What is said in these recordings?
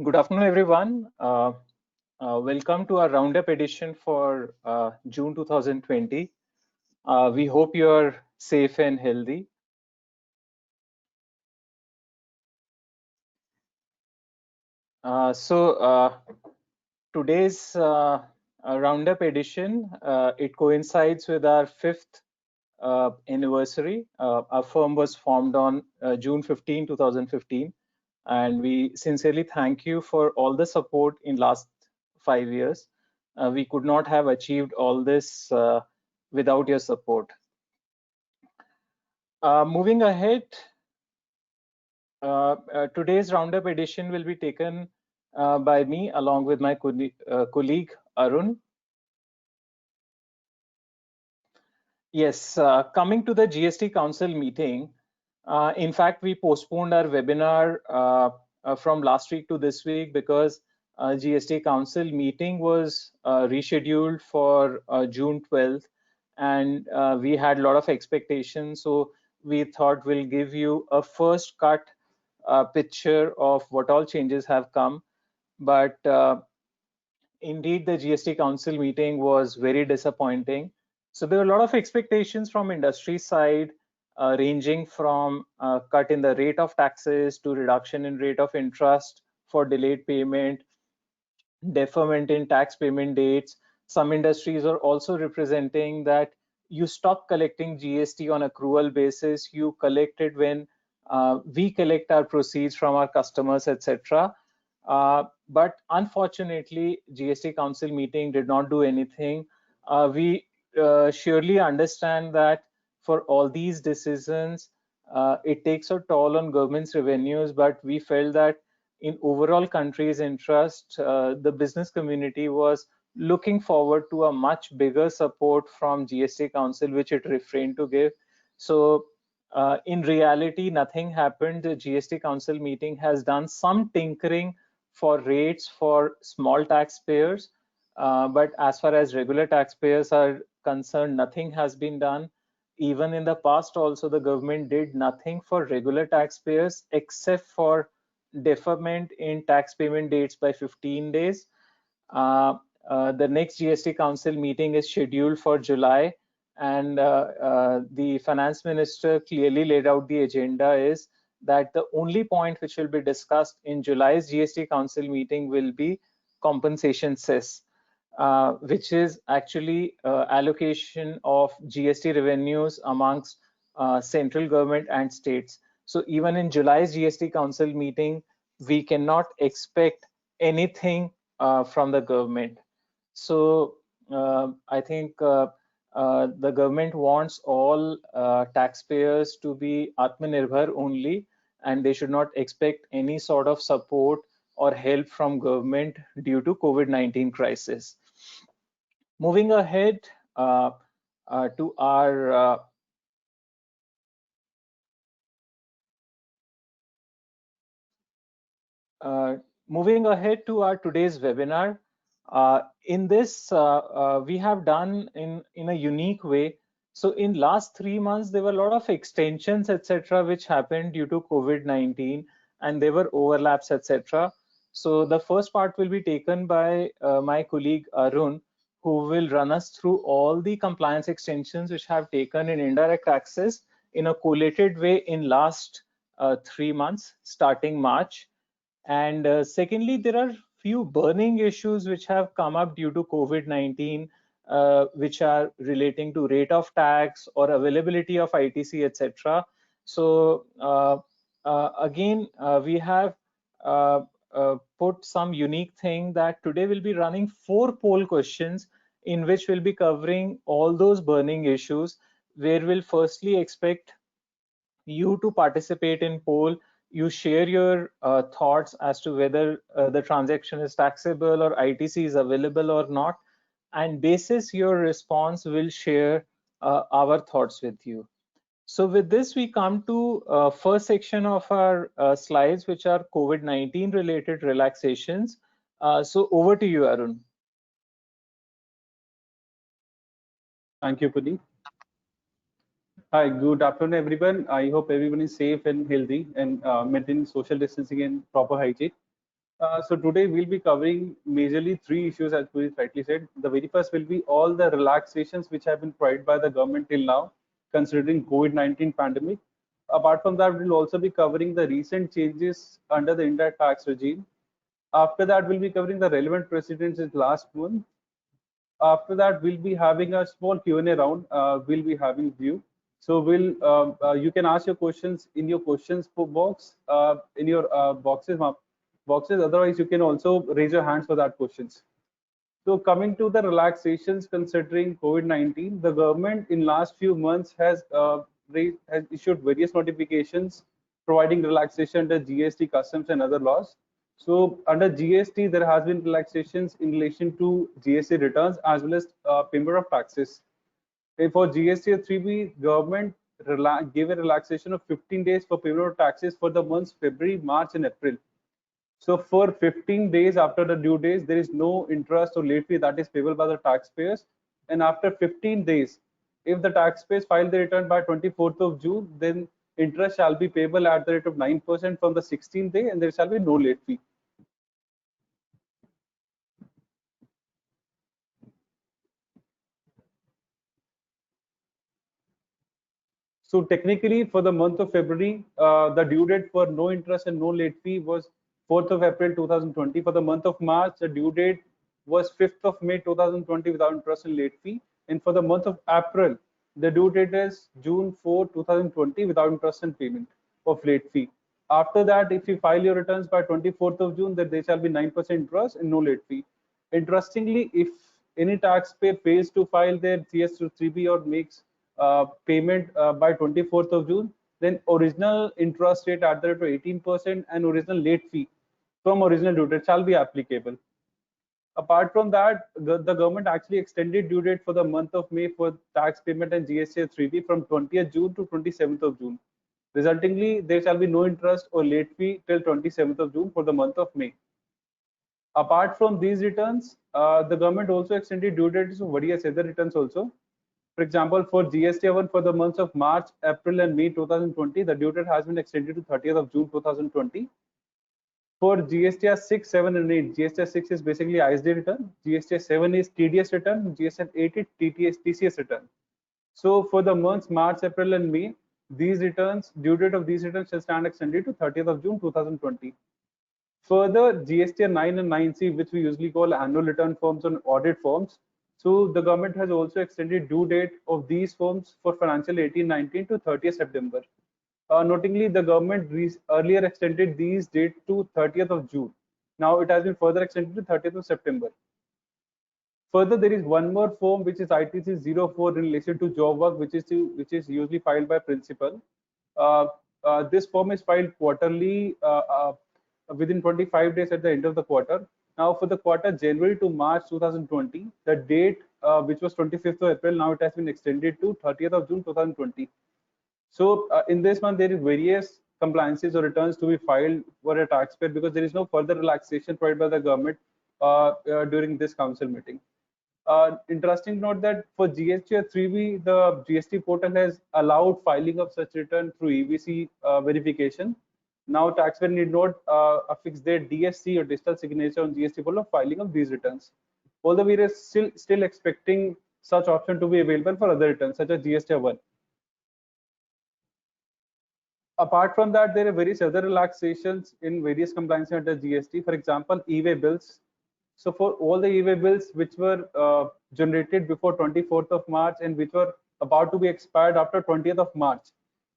Good afternoon, everyone. Welcome to our Roundup edition for June 2020. We hope you're safe and healthy. Today's Roundup edition, it coincides with our fifth anniversary. Our firm was formed on June 15, 2015. And we sincerely thank you for all the support in last 5 years. We could not have achieved all this without your support. Moving ahead, today's roundup edition will be taken by me along with my colleague Arun. Yes, coming to the GST Council meeting, in fact, we postponed our webinar from last week to this week because GST Council meeting was rescheduled for June 12th, and we had a lot of expectations. So we thought we'll give you a first cut picture of what all changes have come. But indeed, the GST Council meeting was very disappointing. So there were a lot of expectations from industry side, ranging from cut in the rate of taxes to reduction in rate of interest for delayed payment, deferment in tax payment dates. Some industries are also representing that you stop collecting GST on accrual basis, you collect it when we collect our proceeds from our customers, etc. But unfortunately, GST Council meeting did not do anything. We surely understand that for all these decisions, it takes a toll on government's revenues, but we felt that in overall country's interest, the business community was looking forward to a much bigger support from GST Council, which it refrained to give. So in reality, nothing happened. The GST Council meeting has done some tinkering for rates for small taxpayers, but as far as regular taxpayers are concerned, nothing has been done. Even in the past also, the government did nothing for regular taxpayers except for deferment in tax payment dates by 15 days. The next GST Council meeting is scheduled for July, and the finance minister clearly laid out the agenda is that the only point which will be discussed in July's GST Council meeting will be compensation cess, which is actually allocation of GST revenues amongst central government and states. So even in July's GST Council meeting, we cannot expect anything from the government. So I think the government wants all taxpayers to be Atmanirbhar only, and they should not expect any sort of support or help from government due to COVID-19 crisis. Moving ahead to our moving ahead to our today's webinar. In this, we have done in a unique way. So in last 3 months, there were a lot of extensions, etc., which happened due to COVID-19, and there were overlaps, etc. So the first part will be taken by my colleague Arun, who will run us through all the compliance extensions which have taken in indirect taxes in a collated way in last 3 months, starting March. And secondly, there are few burning issues which have come up due to COVID-19, which are relating to rate of tax or availability of ITC, etc. So again, we have put some unique thing that today we'll be running 4 poll questions in which we'll be covering all those burning issues, where we'll firstly expect you to participate in poll. You share your thoughts as to whether the transaction is taxable or ITC is available or not, and basis your response will share our thoughts with you. So with this, we come to first section of our slides, which are COVID-19 related relaxations. So over to you, Arun. Thank you, Puneet. Hi, good afternoon, everyone. I hope everyone is safe and healthy and maintaining social distancing and proper hygiene. So today we'll be covering majorly three issues, as Puri rightly said. The very first will be all the relaxations which have been provided by the government till now, considering COVID-19 pandemic. Apart from that, we'll also be covering the recent changes under the indirect tax regime. After that, we'll be covering the relevant precedents in last month. After that, we'll be having a small Q&A round. We'll be having view. So you can ask your questions in your questions box, in your boxes. Otherwise, you can also raise your hands for that questions. So coming to the relaxations considering COVID-19, the government in last few months has issued various notifications providing relaxation under GST, customs, and other laws. So under GST, there has been relaxations in relation to GST returns as well as payment of taxes. For GST 3B, government gave a relaxation of 15 days for payment of taxes for the months February, March, and April. So for 15 days after the due days, there is no interest or late fee that is payable by the taxpayers. And after 15 days, if the taxpayers file the return by 24th of June, then interest shall be payable at the rate of 9% from the 16th day, and there shall be no late fee. So technically, for the month of February, the due date for no interest and no late fee was 4th of April 2020. For the month of March, the due date was 5th of May 2020 without interest and late fee. And for the month of April, the due date is June 4, 2020 without interest and payment of late fee. After that, if you file your returns by 24th of June, then there shall be 9% interest and no late fee. Interestingly, if any taxpayer fails to file their GS3B or makes payment by 24th of June, then original interest rate at the rate of 18% and original late fee from original due date shall be applicable. Apart from that, the government actually extended due date for the month of May for tax payment and GST 3B from 20th June to 27th of June. Resultingly, there shall be no interest or late fee till 27th of June for the month of May. Apart from these returns, the government also extended due dates for various other returns also. For example, for GST1 for the months of March, April, and May 2020, the due date has been extended to 30th of June 2020. For GSTR 6, 7, and 8, GSTR 6 is basically ISD return, GSTR 7 is TDS return, GSTR 8 is TCS return. So for the months March, April, and May, these returns, due date of these returns shall stand extended to 30th of June 2020. Further, GSTR 9 and 9C, which we usually call annual return forms and audit forms, so the government has also extended due date of these forms for financial 18-19 to 30th September. Notingly, the government earlier extended these dates to 30th of June. Now it has been further extended to 30th of September. Further, there is one more form which is ITC 04 in relation to job work, which is usually filed by principal. This form is filed quarterly within 25 days at the end of the quarter. Now for the quarter January to March 2020, the date which was 25th of April, now it has been extended to 30th of June 2020. So in this month, there is various compliances or returns to be filed for a taxpayer because there is no further relaxation provided by the government during this council meeting. Interesting note that for GST 3B, the GST portal has allowed filing of such return through EVC verification. Now taxpayer need not affix their DSC or digital signature on GST portal of filing of these returns. Although we are still expecting such option to be available for other returns such as GST 1. Apart from that, there are various other relaxations in various compliances under GST. For example, e-way bills. So for all the e-way bills which were generated before 24th of March and which were about to be expired after 20th of March,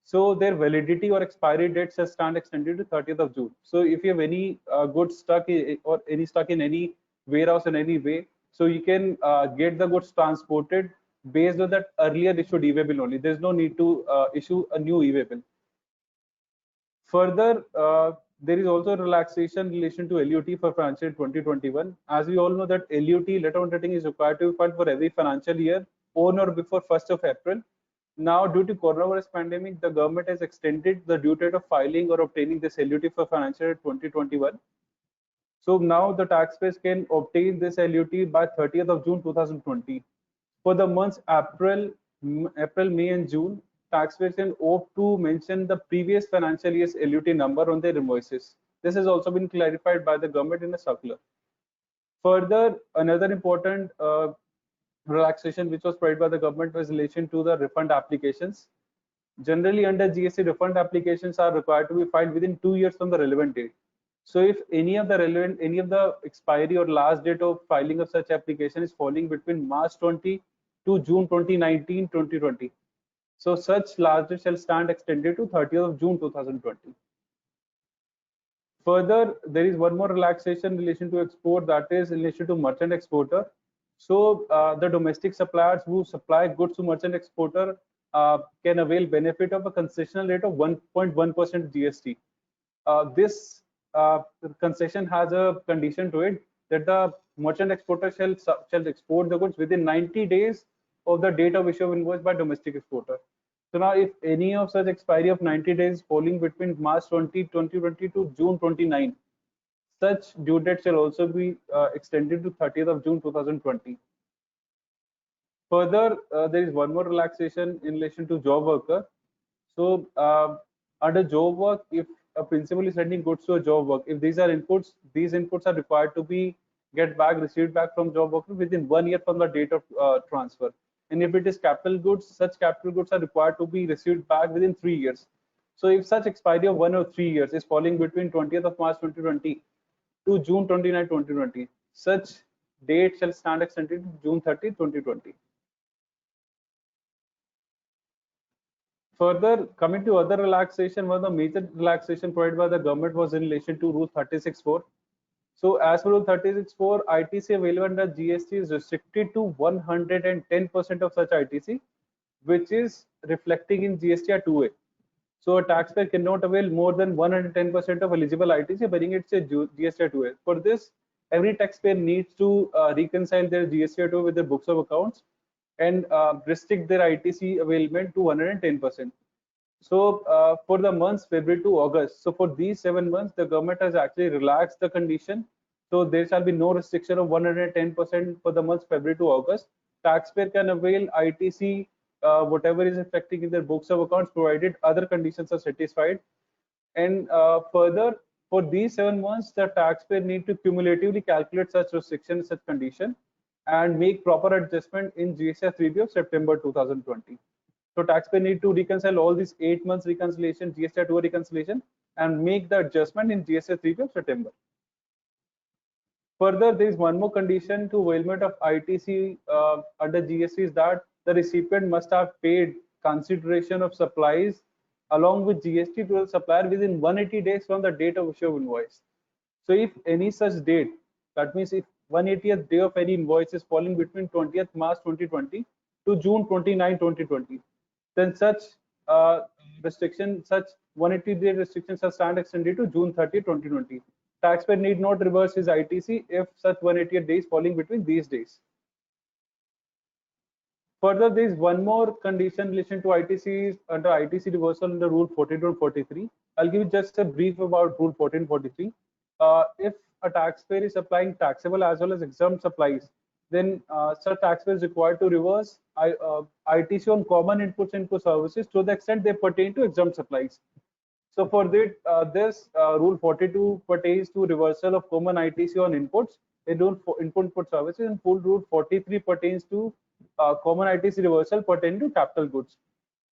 so their validity or expiry dates has stand extended to 30th of June. So if you have any goods stuck or any stuck in any warehouse in any way, so you can get the goods transported based on that earlier issued e-way bill only. There's no need to issue a new e-way bill. Further, there is also relaxation in relation to LUT for financial 2021. As we all know that LUT, letter of undertaking, is required to be filed for every financial year on or before 1st of April. Now, due to coronavirus pandemic, the government has extended the due date of filing or obtaining this LUT for financial year 2021. So now the taxpayers can obtain this LUT by 30th of June 2020. For the months April, May, and June, taxpayers can opt to mention the previous financial year's LUT number on their invoices. This has also been clarified by the government in a circular. Further, another important relaxation which was provided by the government was in relation to the refund applications. Generally, under GST, refund applications are required to be filed within 2 years from the relevant date. So, if any of the expiry or last date of filing of such application is falling between March 20 to June 2019, 2020, so such last date shall stand extended to 30th of June 2020. Further, there is one more relaxation in relation to export, that is in relation to merchant exporter. So the domestic suppliers who supply goods to merchant exporter can avail benefit of a concessional rate of 1.1% GST. This concession has a condition to it that the merchant exporter shall export the goods within 90 days of the date of issue of invoice by domestic exporter. So now, if any of such expiry of 90 days falling between March 20, 2020 to June 29, such due date shall also be extended to 30th of June 2020. Further, there is one more relaxation in relation to job worker. So under job work, if a principal is sending goods to a job work, if these are inputs, these inputs are required to be received back from job worker within 1 year from the date of transfer. And if it is capital goods, such capital goods are required to be received back within 3 years. So if such expiry of 1 or 3 years is falling between 20th of March 2020 to June 29, 2020, such date shall stand extended to June 30, 2020. Further, coming to other relaxation, one of the major relaxation provided by the government was in relation to Rule 36(4). So as per Rule 36(4), ITC available under GST is restricted to 110% of such ITC, which is reflecting in GST at 2A. So a taxpayer cannot avail more than 110% of eligible ITC, bearing its GST at 2A. For this, every taxpayer needs to reconcile their GST at 2A with their books of accounts and restrict their ITC availment to 110%. So for the months February to August, so for these 7 months, the government has actually relaxed the condition. So there shall be no restriction of 110% for the months February to August. Taxpayer can avail ITC whatever is affecting in their books of accounts, provided other conditions are satisfied. And further, for these 7 months, the taxpayer need to cumulatively calculate such restriction, such condition, and make proper adjustment in GST 3B of September 2020. So taxpayer need to reconcile all these 8 months reconciliation, GST 2 reconciliation, and make the adjustment in GST 3B of September. Further, there is one more condition to availment of ITC under GST is that the recipient must have paid consideration of supplies along with GST to the supplier within 180 days from the date of issue of invoice. So if any such date, that means if 180th day of any invoice is falling between 20th March 2020 to June 29, 2020, then such restriction, such 180-day restrictions are stand extended to June 30, 2020. Taxpayer need not reverse his ITC if such 180th day is falling between these days. Further, there is one more condition in relation to ITCs under ITC reversal under Rule 42 and 43. I'll give you just a brief about Rule 14 and 43. If a taxpayer is applying taxable as well as exempt supplies, then such taxpayer is required to reverse ITC on common inputs into services to the extent they pertain to exempt supplies. So for this Rule 42 pertains to reversal of common ITC on inputs in Rule input services, and full Rule 43 pertains to common ITC reversal pertaining to capital goods.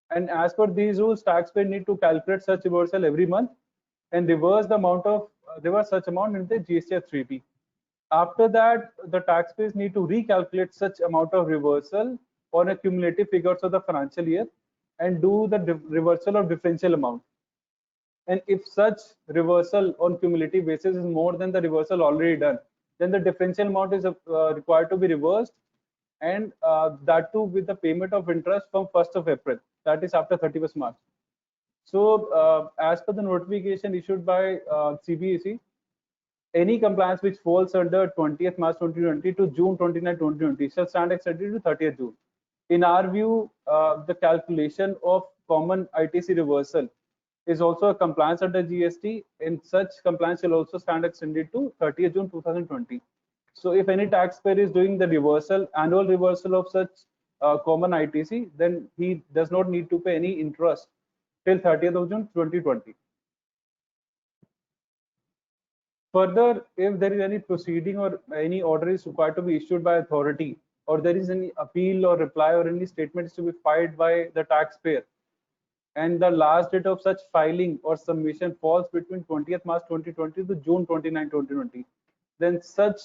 And as per these rules, taxpayer need to calculate such reversal every month and reverse the amount of reverse such amount in the GST 3B. After that, the taxpayers need to recalculate such amount of reversal on a cumulative figures of the financial year and do the reversal of differential amount. And if such reversal on cumulative basis is more than the reversal already done, then the differential amount is required to be reversed, and that too with the payment of interest from 1st of April, that is after 31st March. So as per the notification issued by CBSE, any compliance which falls under 20th March 2020 to June 29, 2020 shall stand extended to 30th June. In our view, the calculation of common ITC reversal is also a compliance under GST, and such compliance shall also stand extended to 30th June 2020. So if any taxpayer is doing the reversal, annual reversal of such common ITC, then he does not need to pay any interest till 30th of June 2020. Further, if there is any proceeding or any order is required to be issued by authority, or there is any appeal or reply or any statement is to be filed by the taxpayer, and the last date of such filing or submission falls between 20th March 2020 to June 29, 2020, then such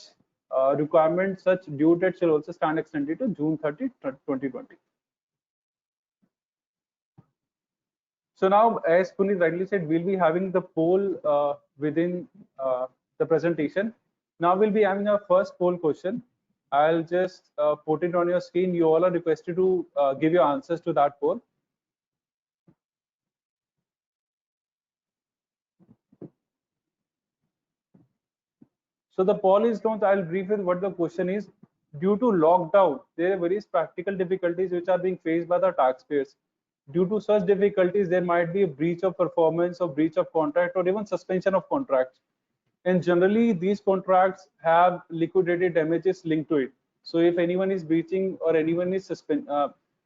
requirement, such due date shall also stand extended to June 30, 2020. So now, as Puneet rightly said, we'll be having the poll within the presentation. Now we'll be having our first poll question. I'll just put it on your screen. You all are requested to give your answers to that poll. So the poll is known. I'll brief with what the question is. Due to lockdown, there are various practical difficulties which are being faced by the taxpayers. Due to such difficulties, there might be a breach of performance or breach of contract or even suspension of contracts. And generally, these contracts have liquidated damages linked to it. So if anyone is breaching or anyone is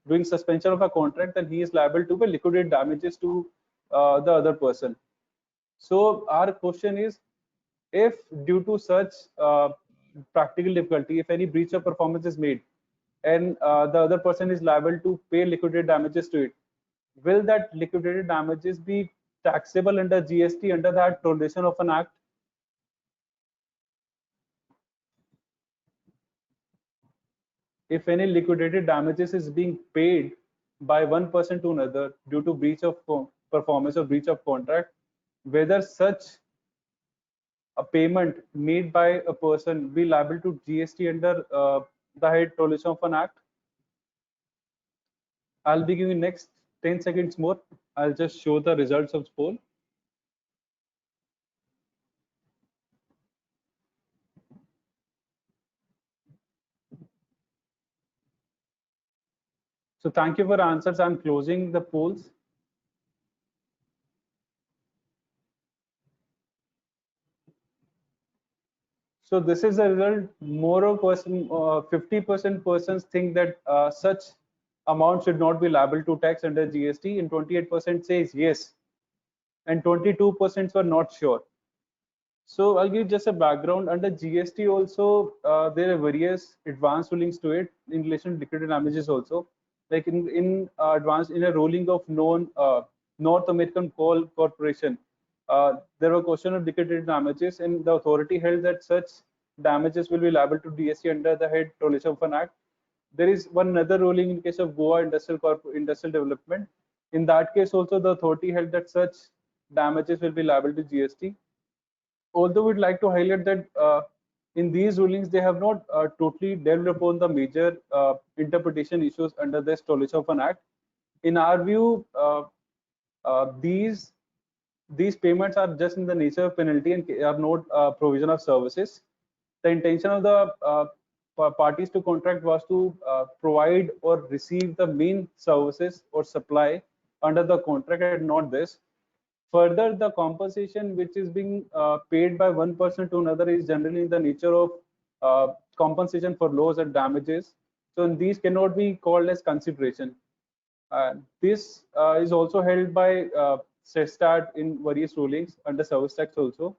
doing suspension of a contract, then he is liable to pay liquidated damages to the other person. So our question is, if due to such practical difficulty, if any breach of performance is made and the other person is liable to pay liquidated damages to it, will that liquidated damages be taxable under GST under that provision of an act? If any liquidated damages is being paid by one person to another due to breach of performance or breach of contract, whether such a payment made by a person be liable to GST under the head provision of an act? I'll be giving next 10 seconds more. I'll just show the results of the poll. So thank you for answers. I'm closing the polls. So this is a result. More of 50% persons think that such amount should not be liable to tax under GST, and 28% says yes, and 22% were not sure. So I'll give just a background. Under GST also, there are various advanced rulings to it in relation to liquidated damages also. Like in a ruling of North American Coal Corporation, there were question of liquidated damages, and the authority held that such damages will be liable to GST under the head Prohibition of an Act. There is one another ruling in case of Goa Industrial Development. In that case also, the authority held that such damages will be liable to GST. Although we'd like to highlight that in these rulings, they have not totally delved upon the major interpretation issues under this Prohibition of an Act. In our view, these payments are just in the nature of penalty and are not provision of services. The intention of the parties to contract was to provide or receive the main services or supply under the contract and not this. Further, the compensation which is being paid by one person to another is generally in the nature of compensation for loss and damages. So these cannot be called as consideration. This is also held by SESTAT in various rulings under service tax also.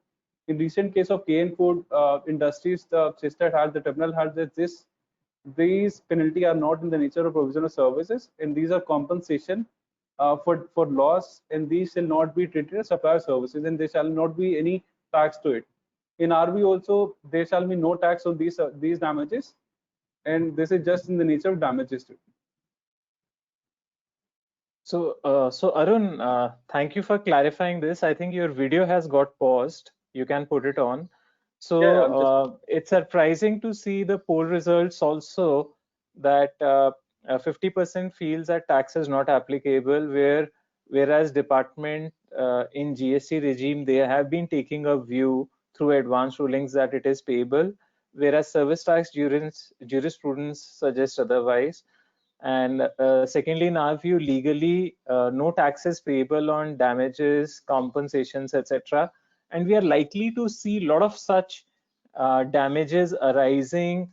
In recent case of KN Food Industries, the SESTAT has, the tribunal has that these penalty are not in the nature of provision of services, and these are compensation for loss, and these shall not be treated as supplier services, and there shall not be any tax to it. In our view also, there shall be no tax on these damages, and this is just in the nature of damages to it. So Arun, thank you for clarifying this. I think your video has got paused. You can put it on. So yeah, it's surprising to see the poll results also that 50% feels that tax is not applicable, whereas department in GST regime, they have been taking a view through advanced rulings that it is payable, whereas service tax jurisprudence suggests otherwise. And secondly, in our view, legally, no taxes payable on damages, compensations, etc. And we are likely to see a lot of such damages arising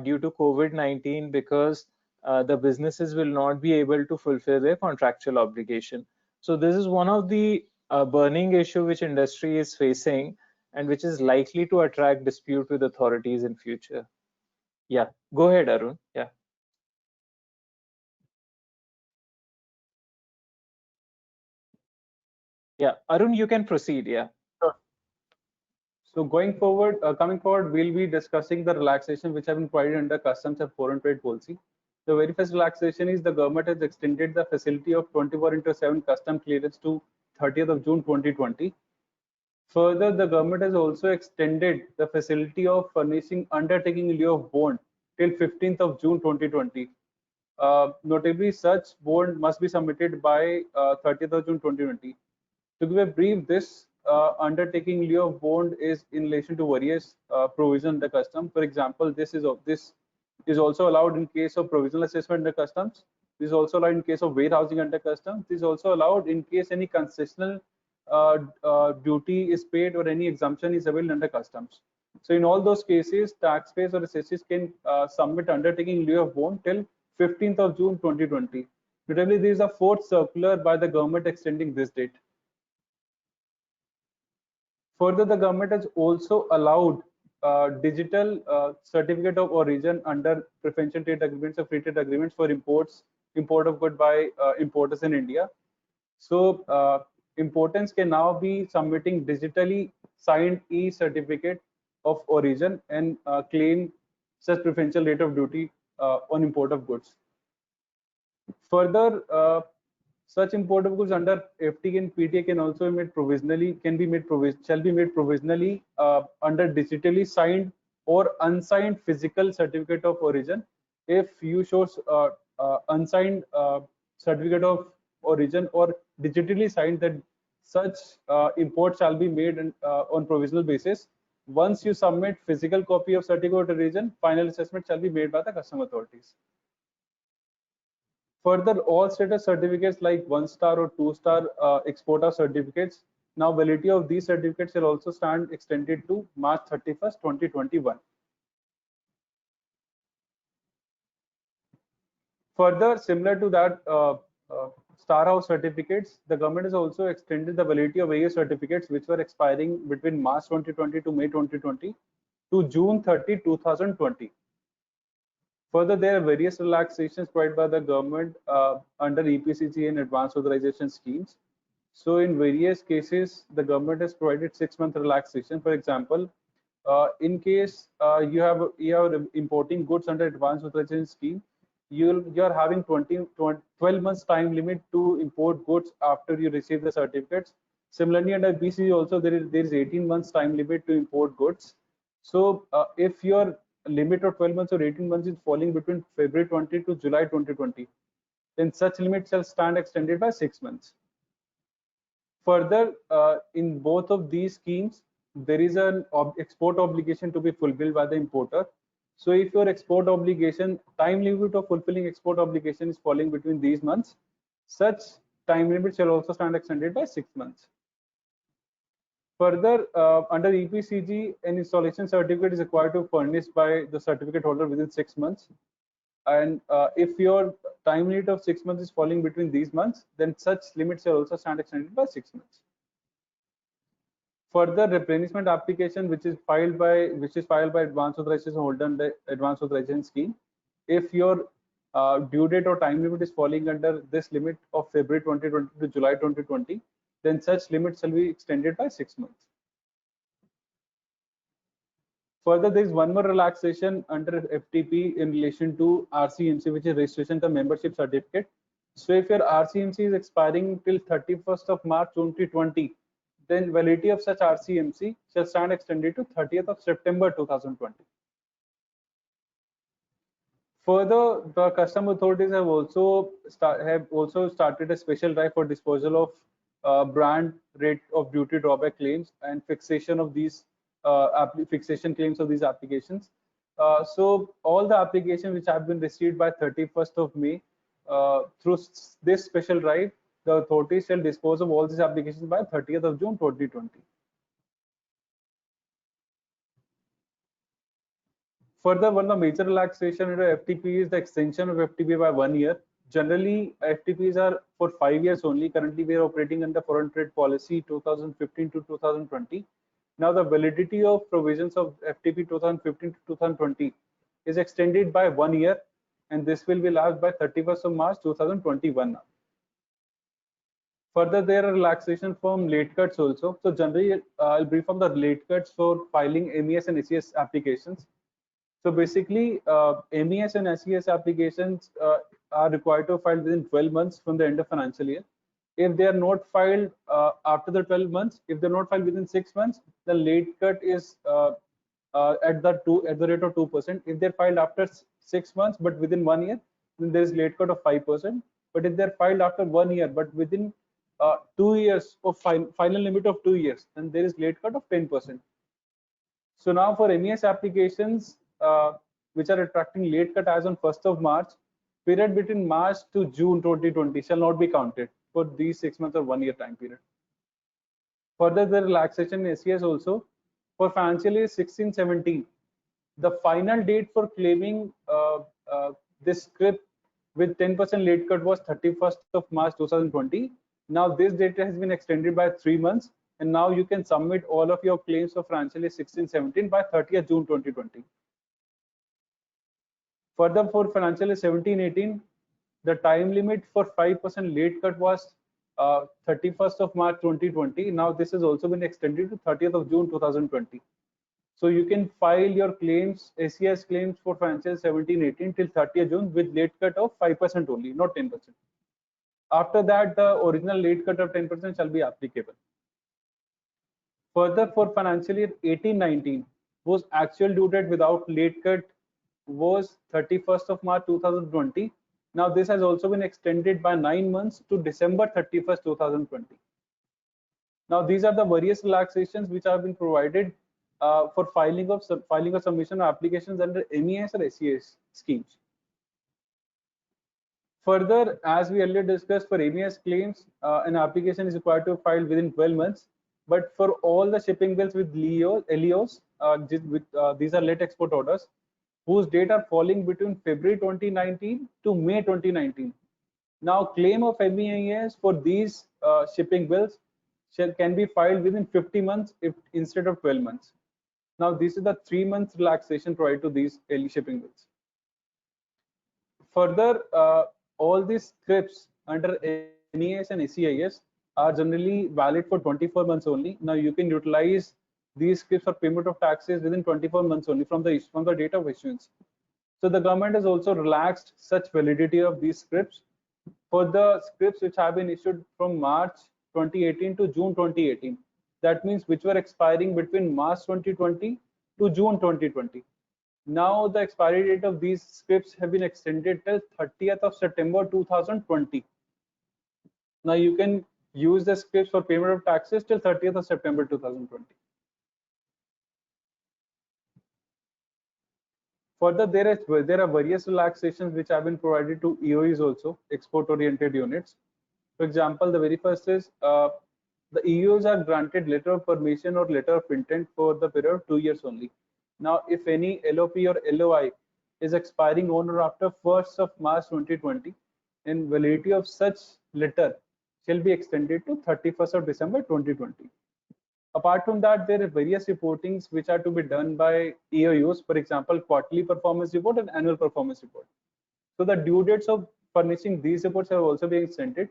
due to COVID-19 because the businesses will not be able to fulfill their contractual obligation. So this is one of the burning issue which industry is facing, and which is likely to attract dispute with authorities in future. Yeah, go ahead, Arun. Yeah. Yeah, Arun, you can proceed. Yeah. Sure. So coming forward, we'll be discussing the relaxation which have been provided under customs and foreign trade policy. The very first relaxation is the government has extended the facility of 24/7 custom clearance to 30th of June 2020. Further, the government has also extended the facility of furnishing undertaking in lieu of bond till 15th of June 2020. Notably, such bond must be submitted by 30th of June 2020. To give a brief, this undertaking in lieu of bond is in relation to various provisions under custom. For example, this is also allowed in case of provisional assessment under customs. This is also allowed in case of warehousing under customs. This is also allowed in case any concessional duty is paid or any exemption is available under customs. So in all those cases, taxpayers or assessors can submit undertaking in lieu of bond till 15th of June 2020. Notably, there is a fourth circular by the government extending this date. Further, the government has also allowed digital certificate of origin under preferential trade agreements or free trade agreements for import of good by importers in India. So importers can now be submitting digitally signed e-certificate of origin and claim such preferential rate of duty on import of goods. Further, such import of goods under FTA and PTA can also be made provisionally, shall be made provisionally under digitally signed or unsigned physical certificate of origin. If you show unsigned certificate of origin or digitally signed, that such import shall be made on provisional basis. Once you submit physical copy of certificate of origin, final assessment shall be made by the custom authorities. Further, all status certificates like 1-star or 2-star exporter certificates, now validity of these certificates will also stand extended to March 31st, 2021. Further, similar to that Star House certificates, the government has also extended the validity of various certificates which were expiring between March 2020 to May 2020 to June 30, 2020. Further, there are various relaxations provided by the government under EPCG and advanced authorization schemes. So in various cases, the government has provided 6-month relaxation. For example, in case you are importing goods under advanced authorization scheme, you're having 12 months time limit to import goods after you receive the certificates. Similarly, under BCG also there is 18 months time limit to import goods. So if your limit of 12 months or 18 months is falling between February 20 to July 2020, then such limit shall stand extended by 6 months. Further, in both of these schemes, there is an export obligation to be fulfilled by the importer. So if your export obligation, time limit of fulfilling export obligation is falling between these months, such time limit shall also stand extended by 6 months. Further, under EPCG, an installation certificate is required to furnish by the certificate holder within 6 months. And if your time limit of 6 months is falling between these months, then such limits shall also stand extended by 6 months. Further, replenishment application which is filed by advanced authorization holder under advanced authorization scheme, if your due date or time limit is falling under this limit of February 2020 to July 2020, then such limit shall be extended by 6 months. Further, there is one more relaxation under FTP in relation to RCMC, which is registration of membership certificate. So if your RCMC is expiring till 31st of March 2020, then validity of such RCMC shall stand extended to 30th of September 2020. Further, the custom authorities have also started a special drive for disposal of brand rate of duty drawback claims and fixation of these fixation claims of these applications. So all the applications which have been received by 31st of May through this special drive, the authorities shall dispose of all these applications by 30th of June 2020. Further, one of the major relaxation under FTP is the extension of FTP by 1 year. Generally, FTPs are for 5 years only. Currently, we are operating under Foreign Trade Policy 2015 to 2020. Now the validity of provisions of FTP 2015 to 2020 is extended by 1 year, and this will be last by 31st of March 2021 now. Further, there are relaxation from late cuts also. So generally, I'll brief on the late cuts for filing MES and SES applications. So basically, MES and SES applications are required to file within 12 months from the end of financial year. If they are not filed after the 12 months, if they're not filed within 6 months, the late cut is at the rate of 2%. If they're filed after 6 months but within 1 year, then there is late cut of 5%. But if they're filed after 1 year but within 2 years of final limit of 2 years, then there is late cut of 10%. So now for MES applications which are attracting late cut as on 1st of March, period between March to June 2020 shall not be counted for these 6 months or 1 year time period. Further, the relaxation in SES also for financial year 16-17, the final date for claiming this scrip with 10% late cut was 31st of March 2020. Now this date has been extended by 3 months, and now you can submit all of your claims for financial year 16-17 by 30th June 2020. Further, for financial year 17-18, the time limit for 5% late cut was 31st of March 2020. Now this has also been extended to 30th of June 2020. So you can file your claims, SES claims for financial 17-18 till 30th June with late cut of 5% only, not 10%. After that, the original late cut of 10% shall be applicable. Further, for financial year 18-19, whose actual due date without late cut was 31st of March 2020. Now this has also been extended by 9 months to December 31st, 2020. Now these are the various relaxations which have been provided for filing or submission of applications under MES or SES schemes. Further, as we earlier discussed, for MES claims, an application is required to file within 12 months. But for all the shipping bills with LEOs, these are late export orders, whose date are falling between February 2019 to May 2019. Now, claim of MES for these shipping bills can be filed within 50 months instead of 12 months. Now, this is the 3 months relaxation provided to these LE shipping bills. Further, all these scripts under MES and SEIS are generally valid for 24 months only. Now, you can utilize these scripts for payment of taxes within 24 months only from the date of issuance. So the government has also relaxed such validity of these scripts for the scripts which have been issued from March 2018 to June 2018. That means which were expiring between March 2020 to June 2020. Now the expiry date of these scripts have been extended till 30th of September 2020. Now you can use the scripts for payment of taxes till 30th of September 2020. Further, there are various relaxations which have been provided to EOUs also, export-oriented units. For example, the very first is the EOUs are granted letter of permission or letter of intent for the period of 2 years only. Now, if any LOP or LOI is expiring on or after 1st of March 2020, then validity of such letter shall be extended to 31st of December 2020. Apart from that, there are various reportings which are to be done by EOUs, for example, quarterly performance report and annual performance report. So the due dates of furnishing these reports have also been extended.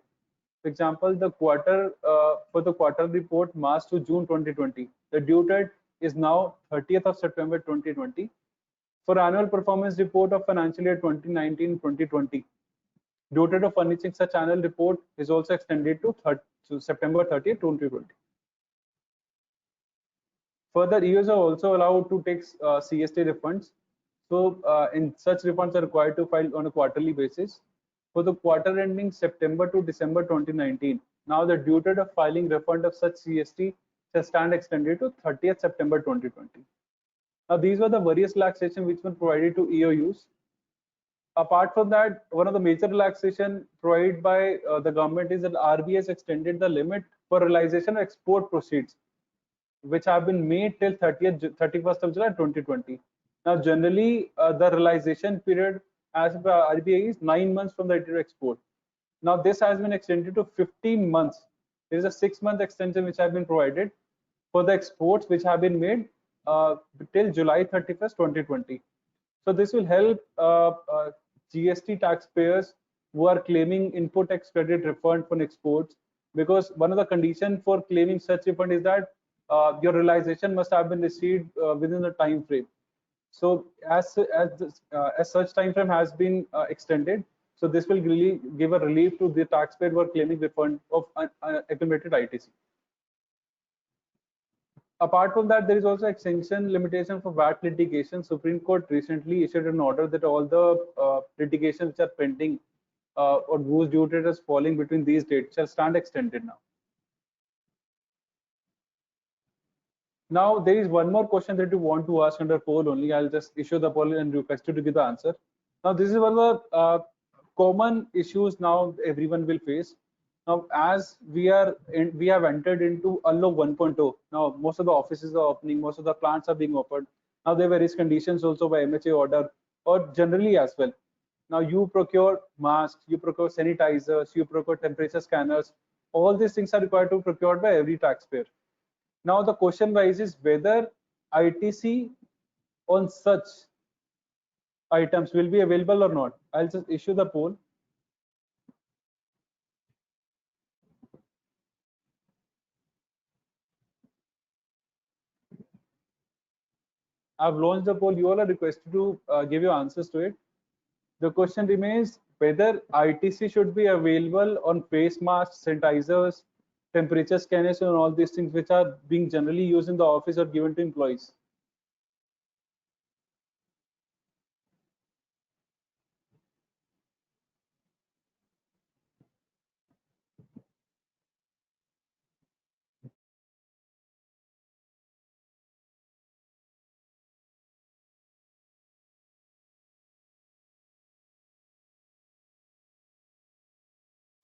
For example, the for the quarter report March to June 2020, the due date is now 30th of September 2020. For annual performance report of financial year 2019-2020, due date of furnishing such annual report is also extended to September 30th, 2020. Further, EOs are also allowed to take CST refunds. So, in such refunds are required to file on a quarterly basis. For the quarter ending September to December 2019, now the due date of filing refund of such CST shall stand extended to 30th September 2020. Now, these were the various relaxations which were provided to EOUs. Apart from that, one of the major relaxation provided by the government is that RBI has extended the limit for realization of export proceeds, which have been made till 31st of July 2020. Now, generally, the realization period as per RBI is 9 months from the date of export. Now, this has been extended to 15 months. There is a 6-month extension which has been provided. for the exports which have been made till July 31st, 2020. So this will help GST taxpayers who are claiming input tax credit refund for exports, because one of the conditions for claiming such refund is that your realization must have been received within the time frame. So as such time frame has been extended, so this will really give a relief to the taxpayer who are claiming refund of accumulated ITC. Apart from that, there is also extension limitation for VAT litigation. Supreme Court recently issued an order that all the litigations which are pending or whose due date is falling between these dates shall stand extended now. Now, there is one more question that you want to ask under poll only. I'll just issue the poll and request you to give the answer. Now, this is one of the common issues now everyone will face. Now, as we have entered into UNLOC 1.0. Now, most of the offices are opening, most of the plants are being opened. Now, there are various conditions also by MHA order or generally as well. Now, you procure masks, you procure sanitizers, you procure temperature scanners. All these things are required to procure by every taxpayer. Now the question rises whether ITC on such items will be available or not. I'll just issue the poll. I've launched the poll. You all are requested to give your answers to it. The question remains whether ITC should be available on face masks, sanitizers, temperature scanners, and all these things which are being generally used in the office or given to employees.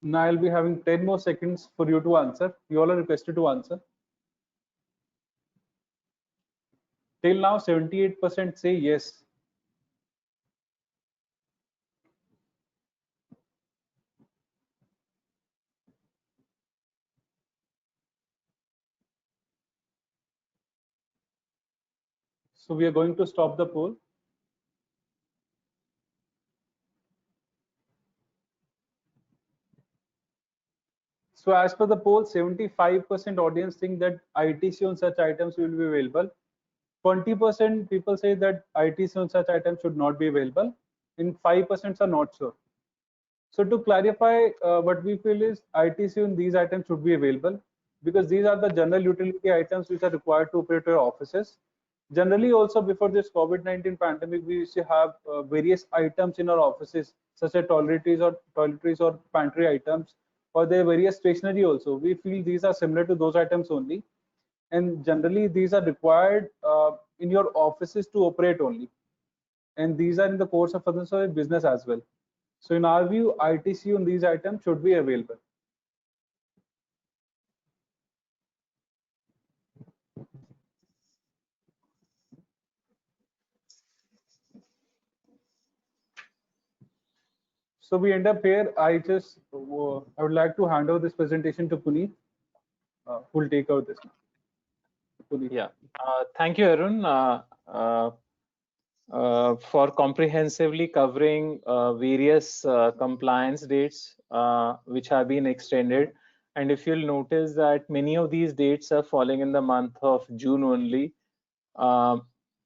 Now I'll be having 10 more seconds for you to answer. You all are requested to answer. Till now, 78% say yes. So we are going to stop the poll. So as per the poll, 75% audience think that ITC on such items will be available. 20% people say that ITC on such items should not be available, and 5% are not sure. So to clarify, what we feel is ITC on these items should be available because these are the general utility items which are required to operate your offices. Generally, also before this COVID-19 pandemic, we used to have various items in our offices, such as toiletries or pantry items, or there are various stationery also. We feel these are similar to those items only, and generally these are required in your offices to operate only, and these are in the course of other business as well. So in our view, ITC on these items should be available. So we end up here. I would like to hand over this presentation to Puneet, who will take out this now. Puneet. Yeah, thank you, Arun, for comprehensively covering various compliance dates which have been extended. And if you'll notice that many of these dates are falling in the month of June only.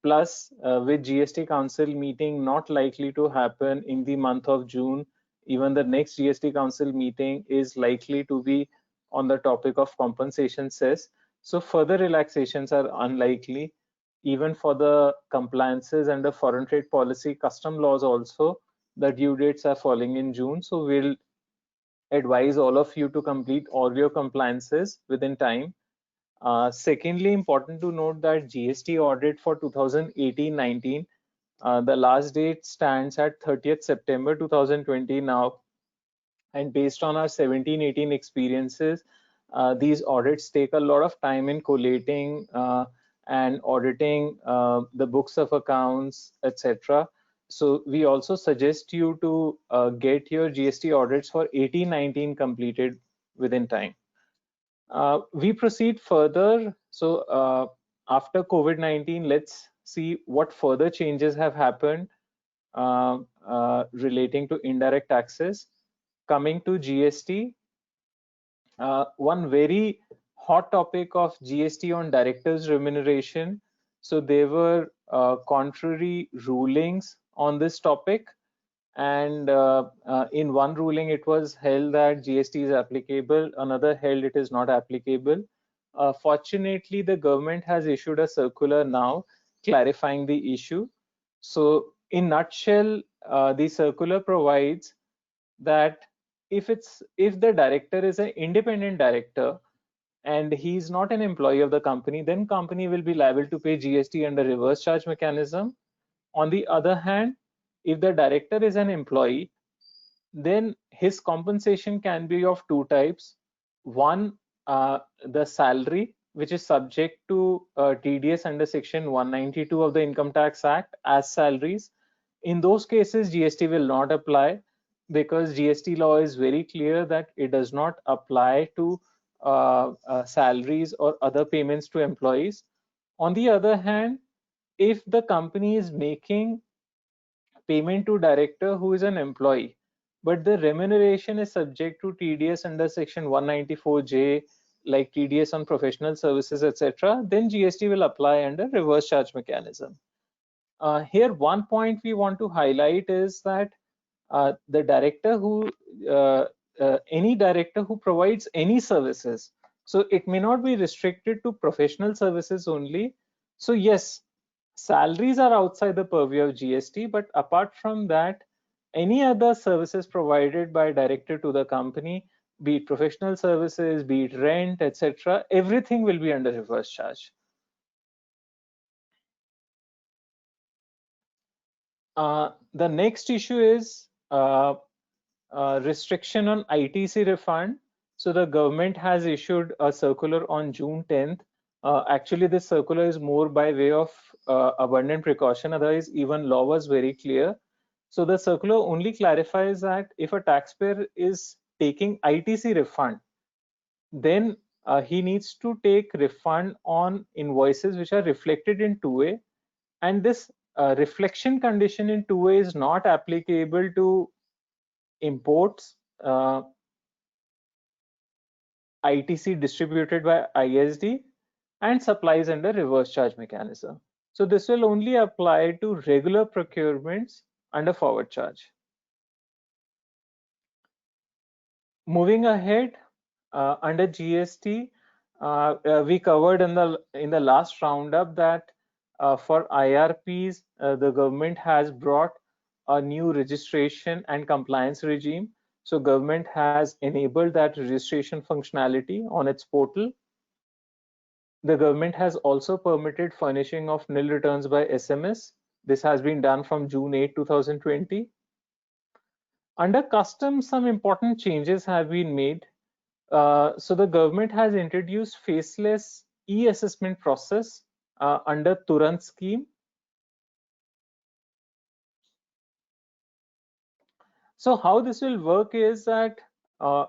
Plus, with GST Council meeting not likely to happen in the month of June, even the next GST Council meeting is likely to be on the topic of compensation cess. So further relaxations are unlikely. Even for the compliances under foreign trade policy, custom laws also, the due dates are falling in June. So we'll advise all of you to complete all your compliances within time. Secondly, important to note that GST audit for 2018-19, the last date stands at 30th September 2020 now. And based on our 17-18 experiences, these audits take a lot of time in collating and auditing the books of accounts, etc. So we also suggest you to get your GST audits for 18-19 completed within time. We proceed further. So after COVID-19, let's see what further changes have happened relating to indirect taxes. Coming to GST, one very hot topic of GST on directors' remuneration. So there were contrary rulings on this topic, and in one ruling it was held that GST is applicable, another held it is not applicable. Fortunately, the government has issued a circular now clarifying the issue. So in nutshell, the circular provides that if the director is an independent director and he's not an employee of the company, then company will be liable to pay GST under reverse charge mechanism. On the other hand, if the director is an employee, then his compensation can be of two types. One, the salary, which is subject to TDS under section 192 of the Income Tax Act as salaries. In those cases, GST will not apply, because GST law is very clear that it does not apply to salaries or other payments to employees. On the other hand, if the company is making payment to director who is an employee, but the remuneration is subject to TDS under section 194J, like TDS on professional services, etc., then GST will apply under reverse charge mechanism. Here, one point we want to highlight is that the director who, any director who provides any services, so it may not be restricted to professional services only. So yes, salaries are outside the purview of GST, but apart from that, any other services provided by director to the company, be it professional services, be it rent, etc., everything will be under reverse charge. The next issue is restriction on ITC refund. So the government has issued a circular on June 10th. Actually, this circular is more by way of abundant precaution. Otherwise, even law was very clear. So the circular only clarifies that if a taxpayer is taking ITC refund, then he needs to take refund on invoices which are reflected in 2A. And this reflection condition in 2A is not applicable to imports, ITC distributed by ISD, and supplies under reverse charge mechanism. So this will only apply to regular procurements under forward charge. Moving ahead, under GST, we covered in the last roundup that for IRPs, the government has brought a new registration and compliance regime. So government has enabled that registration functionality on its portal. The government has also permitted furnishing of nil returns by SMS. This has been done from June 8, 2020. Under customs, some important changes have been made. So the government has introduced faceless e-assessment process under Turant scheme. So how this will work is that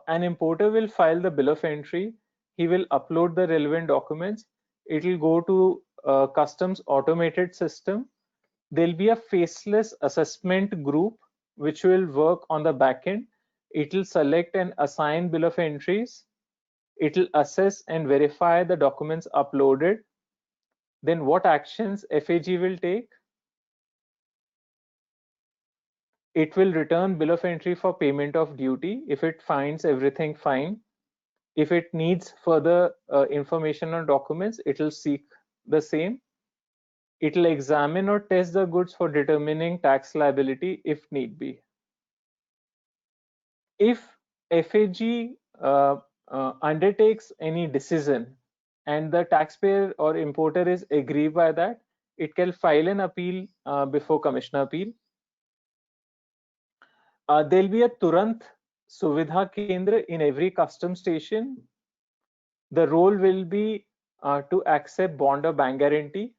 an importer will file the bill of entry. He will upload the relevant documents. It will go to customs automated system. There'll be a faceless assessment group which will work on the backend. It will select and assign bill of entries. It will assess and verify the documents uploaded. Then what actions FAG will take? It will return bill of entry for payment of duty if it finds everything fine. If it needs further information on documents, it will seek the same. It will examine or test the goods for determining tax liability if need be. If FAG undertakes any decision and the taxpayer or importer is aggrieved by that, it can file an appeal before Commissioner Appeal. There'll be a Turant Suvidha Kendra in every custom station. The role will be to accept bond or bank guarantee,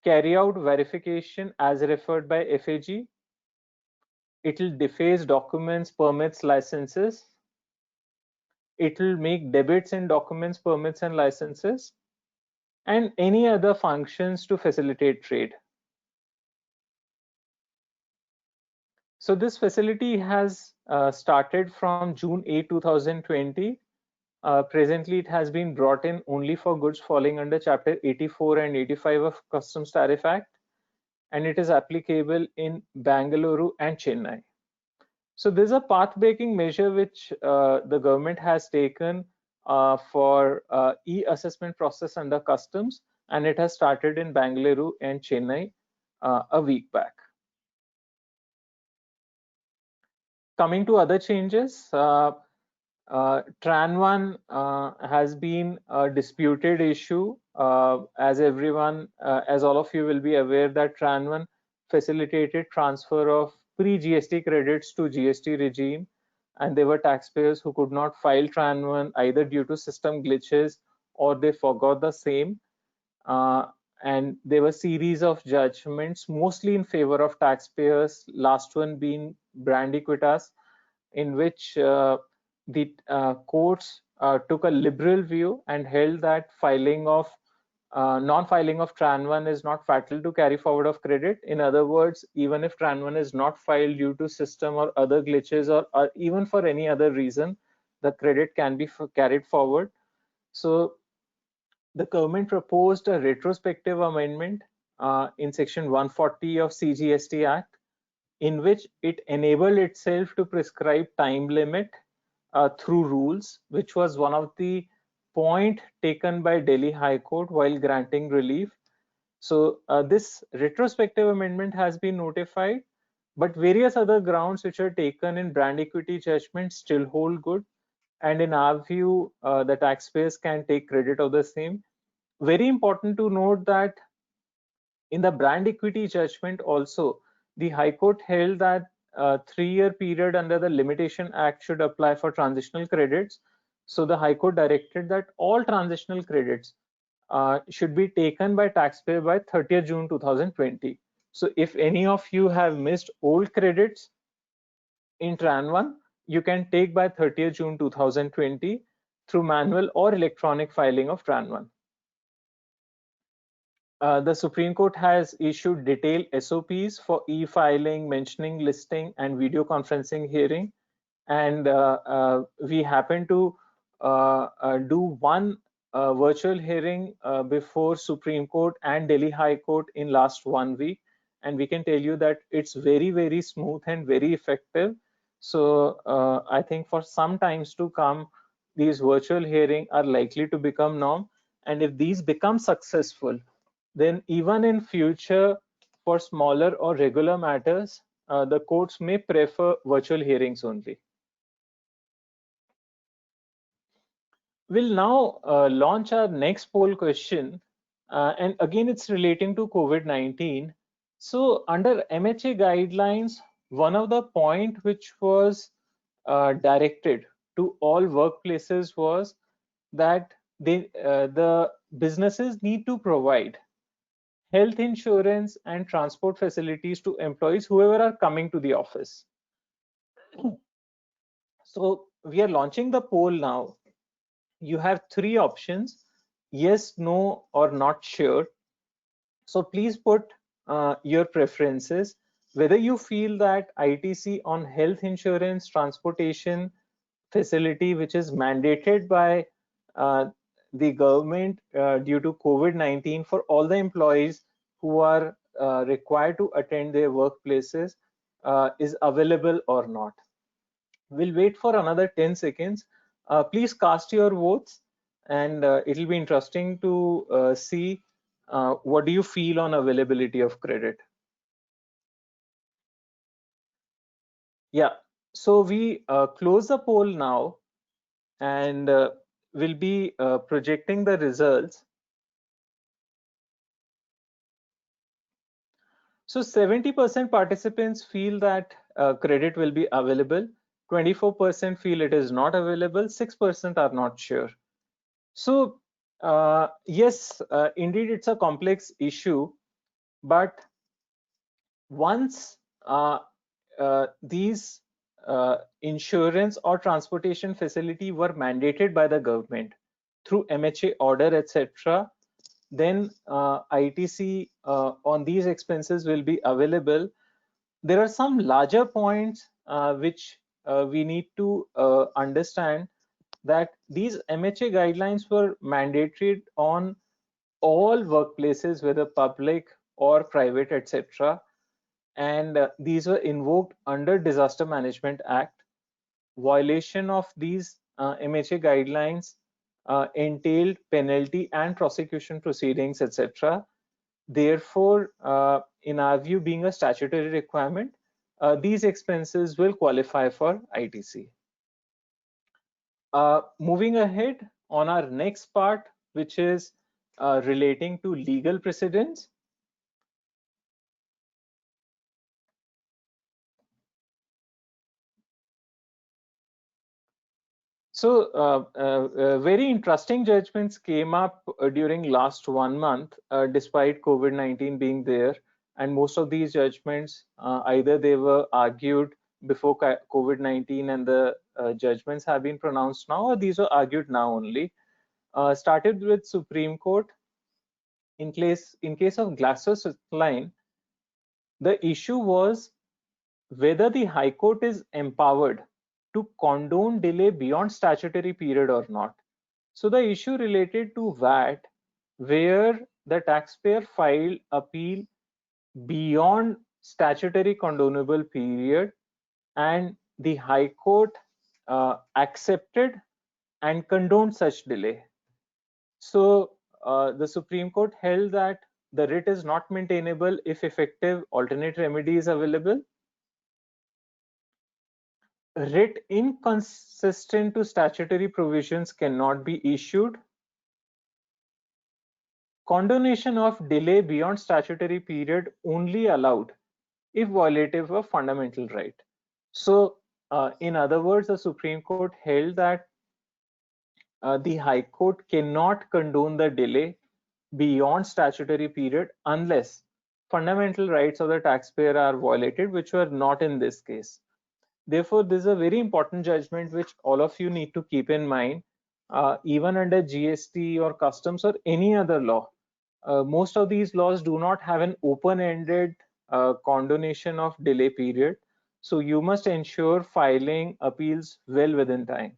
carry out verification as referred by FAG. It will deface documents, permits, licenses. It will make debits in documents, permits, and licenses, and any other functions to facilitate trade. So this facility has started from June 8, 2020. Presently, it has been brought in only for goods falling under Chapter 84 and 85 of Customs Tariff Act, and it is applicable in Bangalore and Chennai. So there's a path-breaking measure which the government has taken for e-assessment process under customs, and it has started in Bangalore and Chennai a week back. Coming to other changes, Tran 1 has been a disputed issue, as all of you will be aware that Tran 1 facilitated transfer of pre-GST credits to GST regime, and there were taxpayers who could not file Tran 1 either due to system glitches or they forgot the same. And there were series of judgments, mostly in favor of taxpayers, last one being Brand Equitas, in which the courts took a liberal view and held that non-filing of Tran 1 is not fatal to carry forward of credit. In other words, even if Tran 1 is not filed due to system or other glitches or even for any other reason, the credit can be carried forward. So the government proposed a retrospective amendment in section 140 of CGST Act, in which it enabled itself to prescribe time limit through rules, which was one of the point taken by Delhi High Court while granting relief. So this retrospective amendment has been notified, but various other grounds which are taken in brand equity judgment still hold good. And in our view, the taxpayers can take credit of the same. Very important to note that in the brand equity judgment also, the High Court held that a 3-year period under the Limitation Act should apply for transitional credits. So the High Court directed that all transitional credits should be taken by taxpayer by 30th June 2020. So if any of you have missed old credits in Tran 1, you can take by 30th June 2020 through manual or electronic filing of Tran 1. The Supreme Court has issued detailed SOPs for e-filing, mentioning listing, and video conferencing hearing. And we happen to do one virtual hearing before Supreme Court and Delhi High Court in last 1 week. And we can tell you that it's very, very smooth and very effective. So I think for some times to come, these virtual hearings are likely to become norm. And if these become successful, then even in future for smaller or regular matters, the courts may prefer virtual hearings only. We'll now launch our next poll question, and again it's relating to COVID-19. So under MHA guidelines, one of the point which was directed to all workplaces was that the businesses need to provide health insurance and transport facilities to employees, whoever are coming to the office. So we are launching the poll now. You have 3 options: yes, no, or not sure. So please put your preferences, whether you feel that ITC on health insurance transportation facility, which is mandated by the government due to COVID-19 for all the employees who are required to attend their workplaces, is available or not. We'll wait for another 10 seconds. Please cast your votes, and it'll be interesting to see what do you feel on availability of credit. Yeah, so we close the poll now, and we'll be projecting the results. So 70% participants feel that credit will be available, 24% feel it is not available, 6% are not sure. So yes, indeed it's a complex issue, but once these insurance or transportation facility were mandated by the government through MHA order, etc., then ITC on these expenses will be available. There are some larger points which we need to understand, that these MHA guidelines were mandated on all workplaces, whether public or private, etc. And these were invoked under Disaster Management Act. Violation of these MHA guidelines entailed penalty and prosecution proceedings, etc. Therefore, in our view, being a statutory requirement, these expenses will qualify for ITC. Moving ahead on our next part, which is relating to legal precedents. So very interesting judgments came up during last 1 month, despite COVID-19 being there. And most of these judgments, either they were argued before COVID-19 and the judgments have been pronounced now, or these were argued now only. Started with Supreme Court. In case of GlaxoSmithKline, the issue was whether the High Court is empowered to condone delay beyond statutory period or not. So the issue related to VAT, where the taxpayer filed appeal beyond statutory condonable period, and the High Court accepted and condoned such delay. So the Supreme Court held that the writ is not maintainable if effective alternate remedy is available. Writ inconsistent to statutory provisions cannot be issued. Condonation of delay beyond statutory period only allowed if violative of fundamental right. So in other words, the Supreme Court held that the High Court cannot condone the delay beyond statutory period unless fundamental rights of the taxpayer are violated, which were not in this case. Therefore, this is a very important judgment which all of you need to keep in mind. Even under GST or customs or any other law, most of these laws do not have an open-ended condonation of delay period. So you must ensure filing appeals well within time.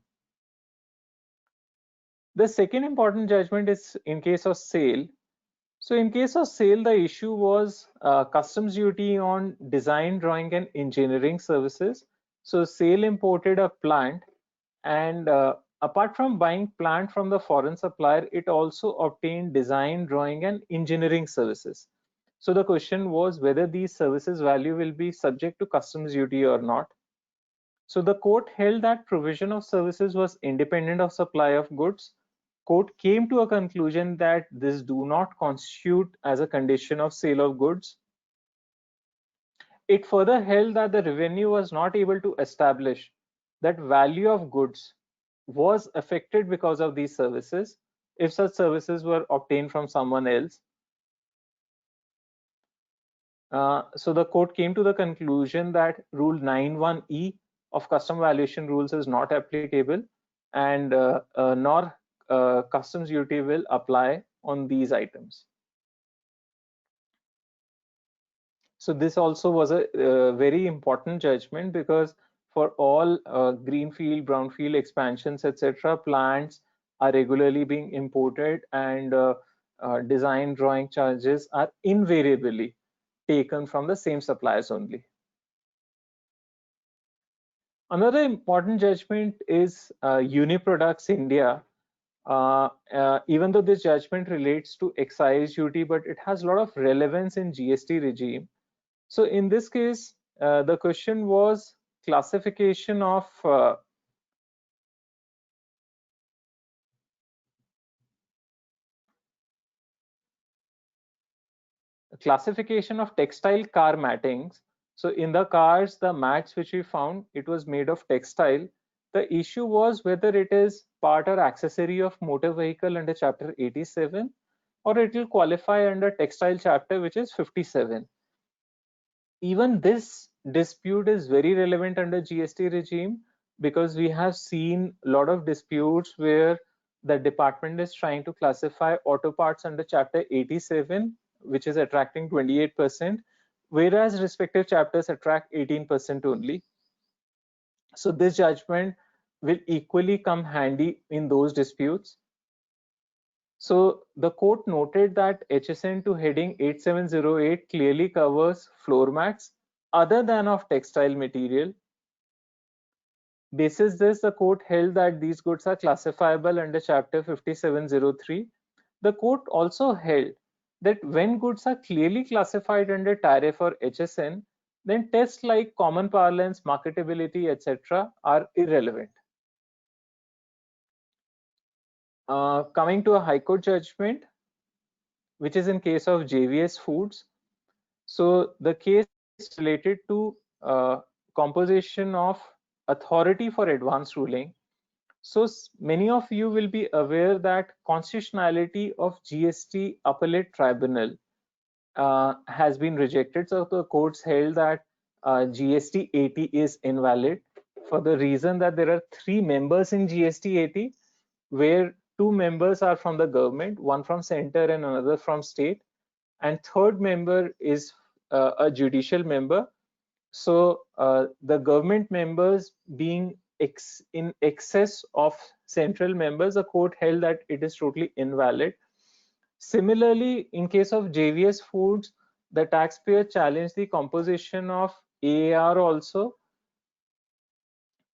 The second important judgment is in case of sale. So in case of sale, the issue was customs duty on design, drawing, and engineering services. So sale imported a plant, and apart from buying plant from the foreign supplier, it also obtained design, drawing, and engineering services. So the question was whether these services value will be subject to customs duty or not. So the court held that provision of services was independent of supply of goods. Court came to a conclusion that this do not constitute as a condition of sale of goods. It further held that the revenue was not able to establish that value of goods was affected because of these services if such services were obtained from someone else. So the court came to the conclusion that Rule 9(1)(e) of custom valuation rules is not applicable, and nor customs duty will apply on these items. So this also was a very important judgment, because for all greenfield, brownfield expansions, etc., plants are regularly being imported, and design drawing charges are invariably taken from the same suppliers only. Another important judgment is Uniproducts India. Even though this judgment relates to excise duty, but it has a lot of relevance in GST regime. So in this case, the question was classification of textile car mattings. So in the cars, the mats which we found, it was made of textile. The issue was whether it is part or accessory of motor vehicle under chapter 87, or it will qualify under textile chapter, which is 57. Even this dispute is very relevant under GST regime, because we have seen a lot of disputes where the department is trying to classify auto parts under chapter 87, which is attracting 28%, whereas respective chapters attract 18% only. So this judgment will equally come handy in those disputes. So the court noted that HSN to heading 8708 clearly covers floor mats other than of textile material. Basis this, the court held that these goods are classifiable under chapter 5703. The court also held that when goods are clearly classified under tariff or HSN, then tests like common parlance, marketability, etc. are irrelevant. Coming to a High Court judgment, which is in case of JVS Foods. So the case related to composition of authority for advance ruling. So many of you will be aware that constitutionality of GST appellate tribunal has been rejected. So the courts held that GST 80 is invalid for the reason that there are 3 members in GST 80, where 2 members are from the government, one from center and another from state, and third member is a judicial member. So the government members being in excess of central members, the court held that it is totally invalid. Similarly, in case of JVS Foods, the taxpayer challenged the composition of AAR also.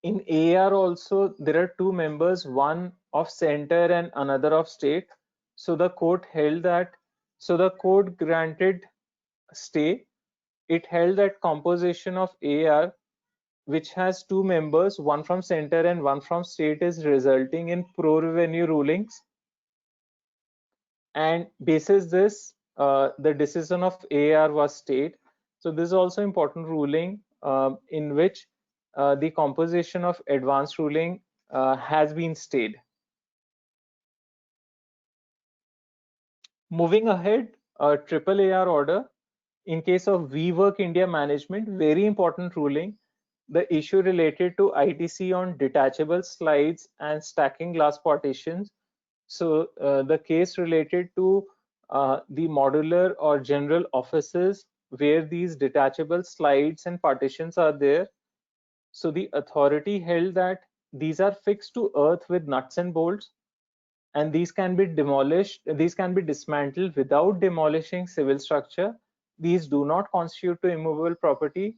In AAR also, there are 2 members, one of center and another of state. So the court held that, so the court granted stay. It held that composition of AAR, which has 2 members, one from center and one from state, is resulting in pro-revenue rulings. And basis this, the decision of AAR was stayed. So this is also important ruling in which the composition of advance ruling has been stayed. Moving ahead, triple AR order. In case of WeWork India Management, very important ruling. The issue related to ITC on detachable slides and stacking glass partitions. So the case related to the modular or general offices where these detachable slides and partitions are there. So the authority held that these are fixed to earth with nuts and bolts, and these can be demolished, these can be dismantled without demolishing civil structure. These do not constitute to immovable property.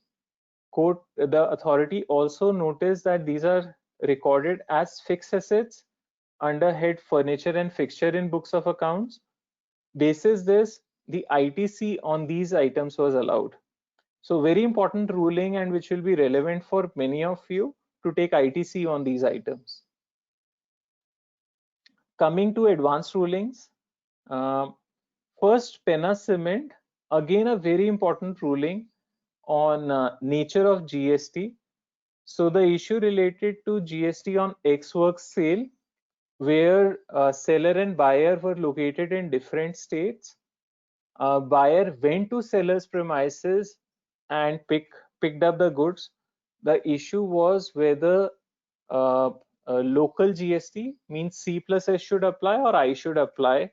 Court, the authority also noticed that these are recorded as fixed assets under head furniture and fixture in books of accounts. Basis this, the ITC on these items was allowed. So very important ruling, and which will be relevant for many of you to take ITC on these items. Coming to advanced rulings, first Penna Cement, again a very important ruling on nature of GST. So the issue related to GST on ex-works sale, where seller and buyer were located in different states. Buyer went to seller's premises and picked up the goods. The issue was whether local GST means C plus S should apply or I should apply.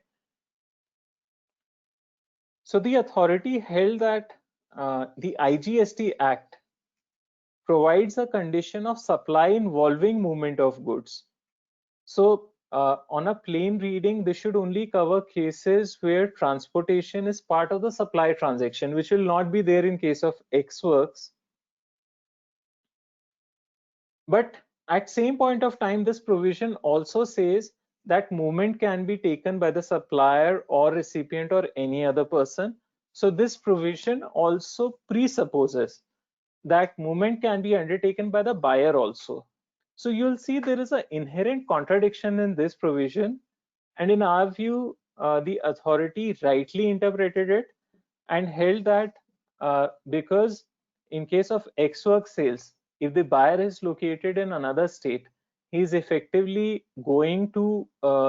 So the authority held that the IGST Act provides a condition of supply involving movement of goods. So on a plain reading, this should only cover cases where transportation is part of the supply transaction, which will not be there in case of ex works. But at same point of time, this provision also says that movement can be taken by the supplier or recipient or any other person. So this provision also presupposes that movement can be undertaken by the buyer also. So you'll see there is an inherent contradiction in this provision, and in our view, the authority rightly interpreted it and held that because in case of ex-work sales, if the buyer is located in another state, he is effectively going to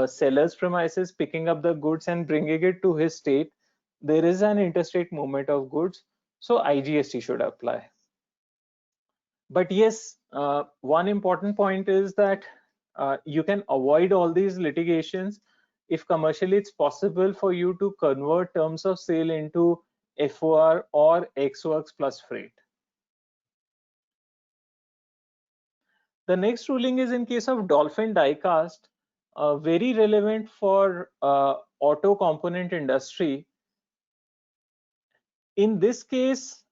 seller's premises, picking up the goods and bringing it to his state. There is an interstate movement of goods, so IGST should apply. But yes, one important point is that you can avoid all these litigations if commercially it's possible for you to convert terms of sale into FOR or Ex Works plus freight. The next ruling is in case of Dolphin Diecast, very relevant for auto component industry. In this case,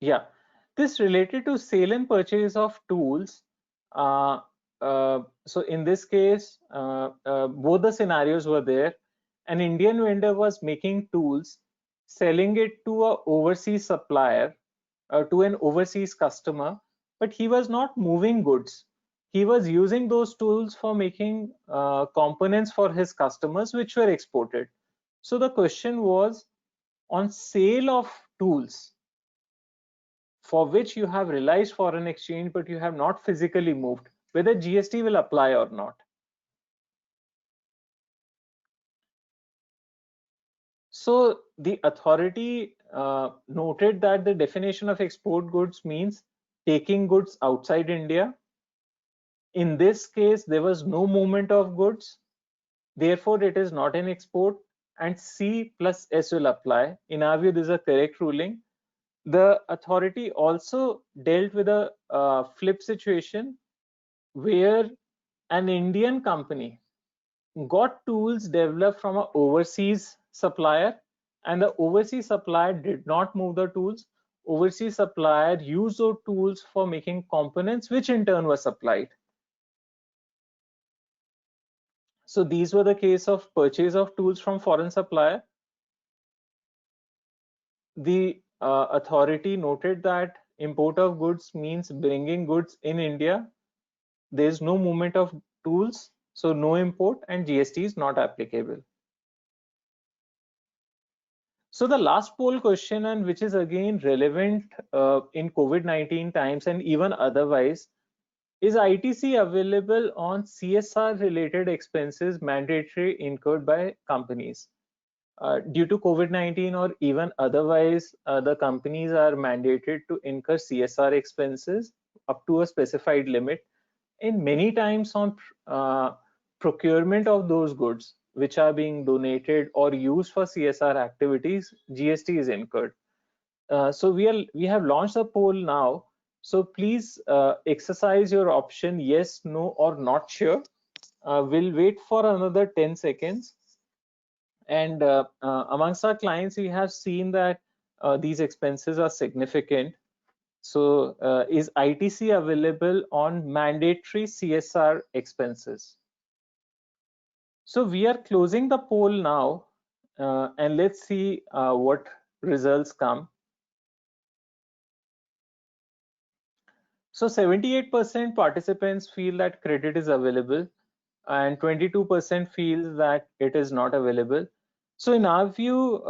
yeah, this related to sale and purchase of tools. So in this case, both the scenarios were there. An Indian vendor was making tools, selling it to a overseas supplier, to an overseas customer, but he was not moving goods. He was using those tools for making components for his customers, which were exported. So the question was on sale of tools for which you have realized foreign exchange, but you have not physically moved, whether GST will apply or not. So the authority noted that the definition of export goods means taking goods outside India. In this case, there was no movement of goods. Therefore, it is not an export, and C plus S will apply. In our view, this is a correct ruling. The authority also dealt with a flip situation where an Indian company got tools developed from an overseas supplier, and the overseas supplier did not move the tools. Overseas supplier used those tools for making components, which in turn were supplied. So these were the case of purchase of tools from foreign supplier. The authority noted that import of goods means bringing goods in India. There is no movement of tools, so no import, and GST is not applicable. So the last poll question, and which is again relevant in COVID-19 times and even otherwise, is ITC available on CSR related expenses mandatory incurred by companies? Due to COVID-19 or even otherwise, the companies are mandated to incur CSR expenses up to a specified limit. And many times on procurement of those goods which are being donated or used for CSR activities, GST is incurred. So we have launched a poll now. So please exercise your option yes, no, or not sure. We'll wait for another 10 seconds. And amongst our clients, we have seen that these expenses are significant. So is ITC available on mandatory CSR expenses? So we are closing the poll now, and let's see what results come. So 78% participants feel that credit is available, and 22% feels that it is not available. So in our view,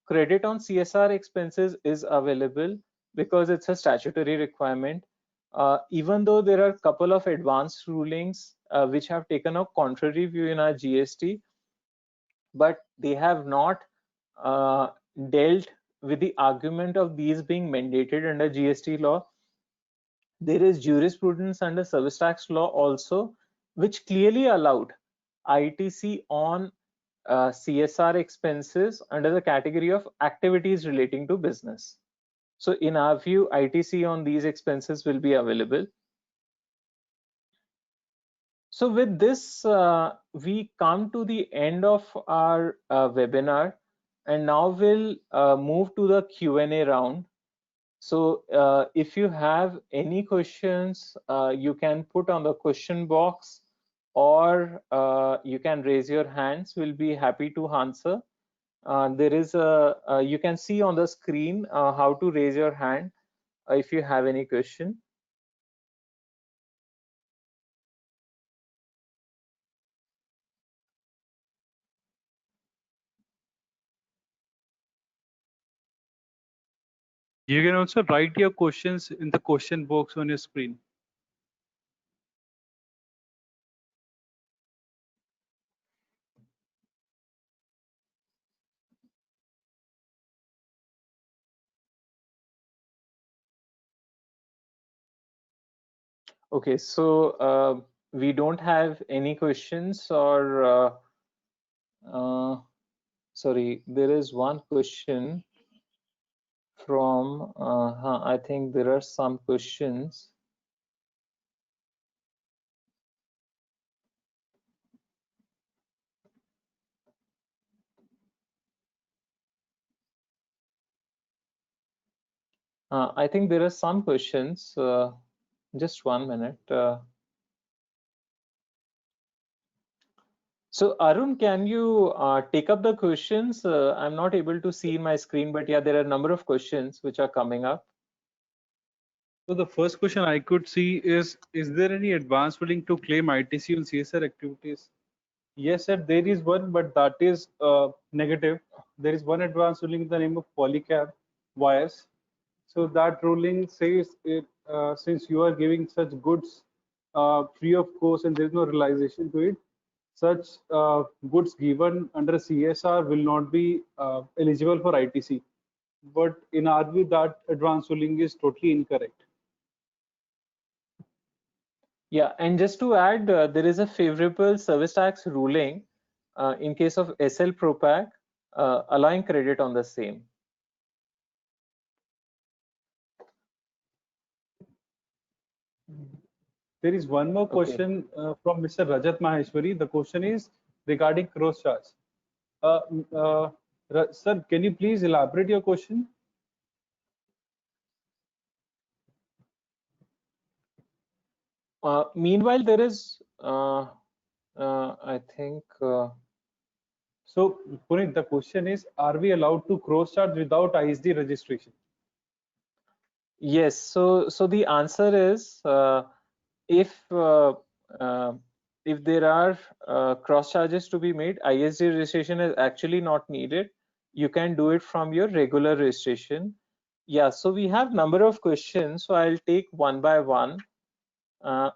credit on CSR expenses is available because it's a statutory requirement. Even though there are a couple of advanced rulings which have taken a contrary view in our GST, but they have not dealt with the argument of these being mandated under GST law. There is jurisprudence under service tax law also, which clearly allowed ITC on CSR expenses under the category of activities relating to business. So in our view, ITC on these expenses will be available. So with this, we come to the end of our webinar, and now we'll move to the Q&A round. So if you have any questions, you can put on the question box, or you can raise your hands. We'll be happy to answer. There is a you can see on the screen how to raise your hand if you have any question. You can also write your questions in the question box on your screen. Okay, so we don't have any questions, or sorry, there is one question from, I think there are some questions. I think there are some questions. Just 1 minute. So Arun, can you take up the questions? I'm not able to see my screen, but yeah, there are a number of questions which are coming up. So the first question I could see is there any advance willing to claim ITC on CSR activities? Yes, sir, there is one, but that is negative. There is one advance ruling in the name of Polycab Wires. So that ruling says it, since you are giving such goods free of cost and there is no realization to it, such goods given under CSR will not be eligible for ITC. But in our view, that advance ruling is totally incorrect. Yeah, and just to add, there is a favorable service tax ruling in case of SL Propack allowing credit on the same. There is one more question from Mr. Rajat Maheshwari. The question is regarding cross charge. Sir, can you please elaborate your question? Meanwhile, there is, I think. So, Puneet, the question is, are we allowed to cross charge without ISD registration? Yes. So the answer is, if there are cross charges to be made, ISD registration is actually not needed. You can do it from your regular registration. Yeah. So we have number of questions. So I'll take one by one.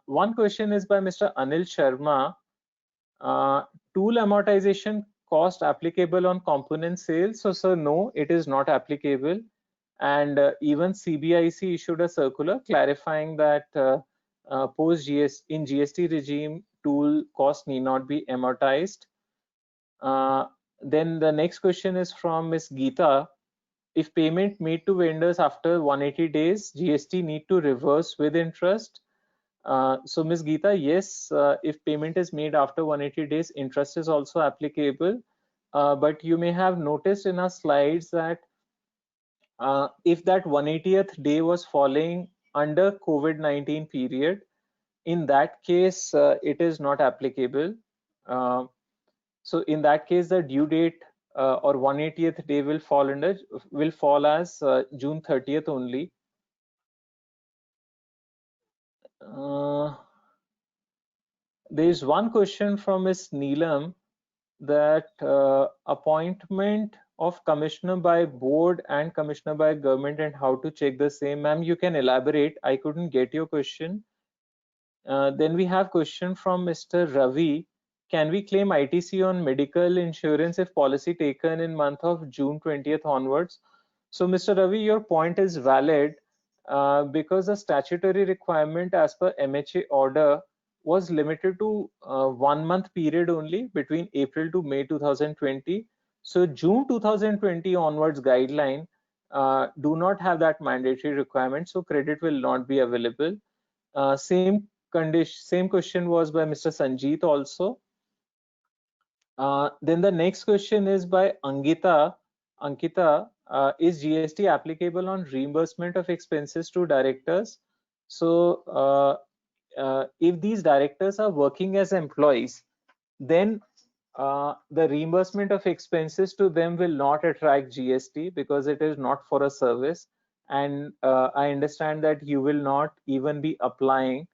One question is by Mr. Anil Sharma. Tool amortization cost applicable on component sales? So, sir, no, it is not applicable. And even CBIC issued a circular clarifying that post GS in GST regime, tool cost need not be amortized. Then the next question is from Ms. Geeta. If payment made to vendors after 180 days, GST need to reverse with interest. So Ms. Geeta, yes, if payment is made after 180 days, interest is also applicable. But you may have noticed in our slides that if that 180th day was falling under COVID-19 period, in that case, it is not applicable. So in that case, the due date or 180th day will fall as June 30th only. There is one question from Ms. Neelam that appointment of commissioner by board and commissioner by government and how to check the same. Ma'am, you can elaborate. I couldn't get your question. Then we have question from Mr. Ravi. Can we claim ITC on medical insurance if policy taken in month of June 20th onwards? So Mr. Ravi, your point is valid because the statutory requirement as per MHA order was limited to 1 month period only between April to May 2020. So June 2020 onwards guideline do not have that mandatory requirement, so credit will not be available. Same question was by Mr. Sanjeet also. Then the next question is by Ankita. Ankita, is GST applicable on reimbursement of expenses to directors? So if these directors are working as employees, then the reimbursement of expenses to them will not attract GST because it is not for a service. And I understand that you will not even be applying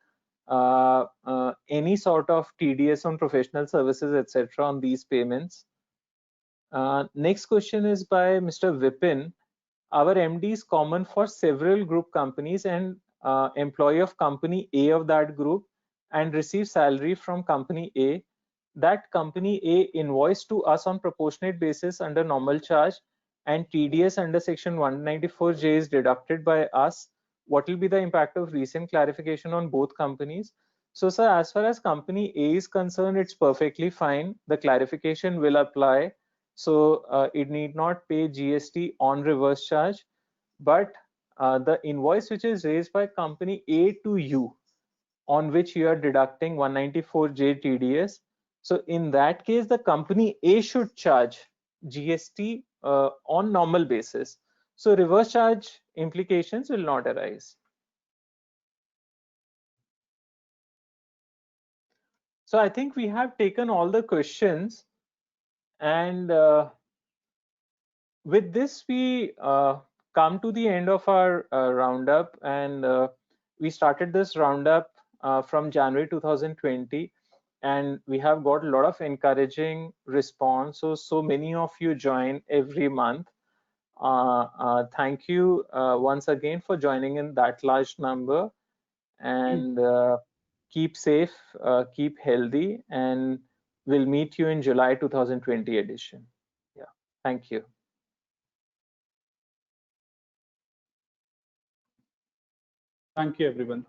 any sort of TDS on professional services, etc. on these payments. Next question is by Mr. Vipin. Our MD is common for several group companies and employee of company A of that group and receive salary from company A. That company A invoice to us on proportionate basis under normal charge and TDS under section 194J is deducted by us. what will be the impact of recent clarification on both companies? So, sir, as far as company A is concerned, it's perfectly fine. The clarification will apply. So it need not pay GST on reverse charge, but the invoice which is raised by company A to you, on which you are deducting 194J TDS. So in that case, the company A should charge GST on normal basis. So reverse charge implications will not arise. So I think we have taken all the questions, and with this we come to the end of our roundup, and we started this roundup from January 2020, and we have got a lot of encouraging response. So many of you join every month. Thank you once again for joining in that large number, and keep safe, keep healthy, and we'll meet you in July 2020 edition. Yeah, thank you. Thank you, everyone.